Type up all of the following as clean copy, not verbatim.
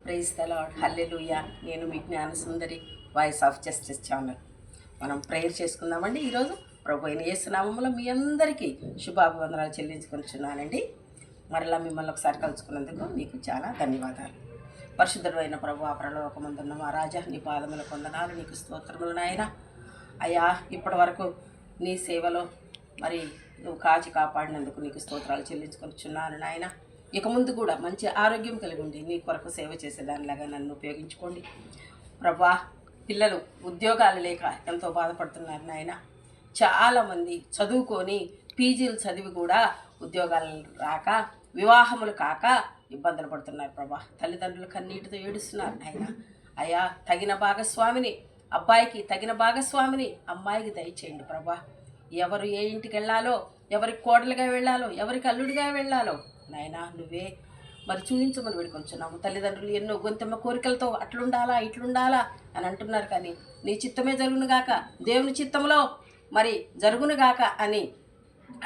Praise the lord, హల్లెలూయా. నేను మీ జ్ఞాన సుందరి, voice of justice channel. మనం ప్రేయర్ చేసుకుందామండి. ఈరోజు ప్రభు అయిన యేసు నామములో మీ అందరికీ శుభాభివందనాలు చెల్లించుకొనిచున్నానండి. మరలా మిమ్మల్ని ఒకసారి కలుసుకున్నందుకు మీకు చాలా ధన్యవాదాలు. పరిశుద్ధుడు అయిన ప్రభు, ఆ పరలోకమందున్న మా రాజా, నీ పాదముల కొందనాలు, నీకు స్తోత్రములు నాయన. అయ్యా, ఇప్పటి వరకు నీ సేవలో మరి నువ్వు కాచి కాపాడినందుకు నీకు స్తోత్రాలు చెల్లించుకొనిచున్నాను నాయన. ఇక ముందు కూడా మంచి ఆరోగ్యం కలిగి ఉండి నీ కొరకు సేవ చేసేదానిలాగా నన్ను ఉపయోగించుకోండి ప్రభా. పిల్లలు ఉద్యోగాలు లేక ఎంతో బాధపడుతున్నారు నాయన. చాలామంది చదువుకొని పీజీలు చదివి కూడా ఉద్యోగాలు రాక, వివాహములు కాక ఇబ్బందులు పడుతున్నారు ప్రభా. తల్లిదండ్రులు కన్నీటితో ఏడుస్తున్నారు నాయన. అయ్యా, తగిన భాగస్వామిని అబ్బాయికి, తగిన భాగస్వామిని అమ్మాయికి దయచేయండి ప్రభా. ఎవరు ఏ ఇంటికి వెళ్ళాలో, ఎవరికి కోడలుగా వెళ్ళాలో, ఎవరికి అల్లుడిగా వెళ్ళాలో నాయనా నువ్వే మరి చూపించమని వేడుకొంచున్నాము. తల్లిదండ్రులు ఎన్నో గొంతెమ్మ కోరికలతో అట్లుండాలా ఇట్లుండాలా అని అంటున్నారు, కానీ నీ చిత్తమే జరుగునుగాక, దేవుని చిత్తంలో మరి జరుగునుగాక అని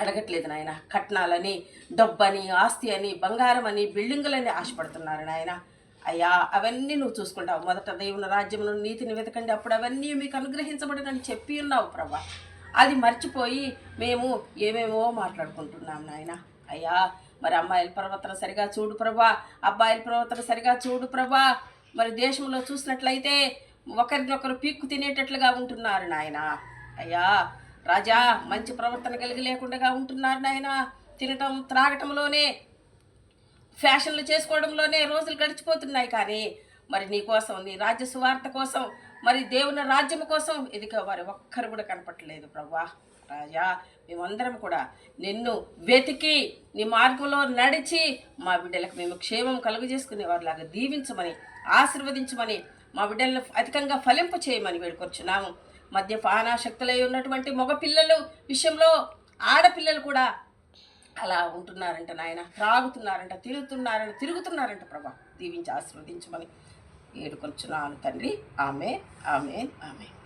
అడగట్లేదు నాయన. కట్నాలని, డబ్బని, ఆస్తి అని, బంగారం అని, బిల్డింగులని ఆశపడుతున్నారు నాయన. అయ్యా, అవన్నీ నువ్వు చూసుకుంటావు. మొదట దేవుని రాజ్యంలో నీతిని వెతకండి, అప్పుడు అవన్నీ మీకు అనుగ్రహించబడినని చెప్పి ఉన్నావు ప్రభా. అది మర్చిపోయి మేము ఏమేమో మాట్లాడుకుంటున్నాం నాయన. అయ్యా, మరి అమ్మాయిల ప్రవర్తన సరిగా చూడు ప్రభా, అబ్బాయిల ప్రవర్తన సరిగా చూడు ప్రభా. మరి దేశంలో చూసినట్లయితే ఒకరినొకరు పీక్కు తినేటట్లుగా ఉంటున్నారు నాయన. అయ్యా రాజా, మంచి ప్రవర్తన కలిగి లేకుండా ఉంటున్నారు నాయన. తినటం త్రాగటంలోనే, ఫ్యాషన్లు చేసుకోవడంలోనే రోజులు గడిచిపోతున్నాయి, కానీ మరి నీ కోసం, నీ రాజ్య సువార్త కోసం, మరి దేవుని రాజ్యం కోసం ఎదిగే వారు ఒక్కరు కూడా కనపట్టలేదు ప్రభా. రాజా, మేమందరం కూడా నిన్ను వెతికి నీ మార్గంలో నడిచి మా బిడ్డలకు మేము క్షేమం కలుగు చేసుకునే వారిలాగా దీవించమని, ఆశీర్వదించమని, మా బిడ్డలను అధికంగా ఫలింప చేయమని వేడుకొచ్చున్నాము. మద్యపానాశక్తులై ఉన్నటువంటి మగపిల్లలు విషయంలో ఆడపిల్లలు కూడా అలా ఉంటున్నారంట నాయన. త్రాగుతున్నారంట, తిరుగుతున్నారంట ప్రభా. దీవించి ఆశీర్వదించమని వేడుకొచ్చున్నాను తండ్రి. ఆమేన్, ఆమేన్, ఆమేన్.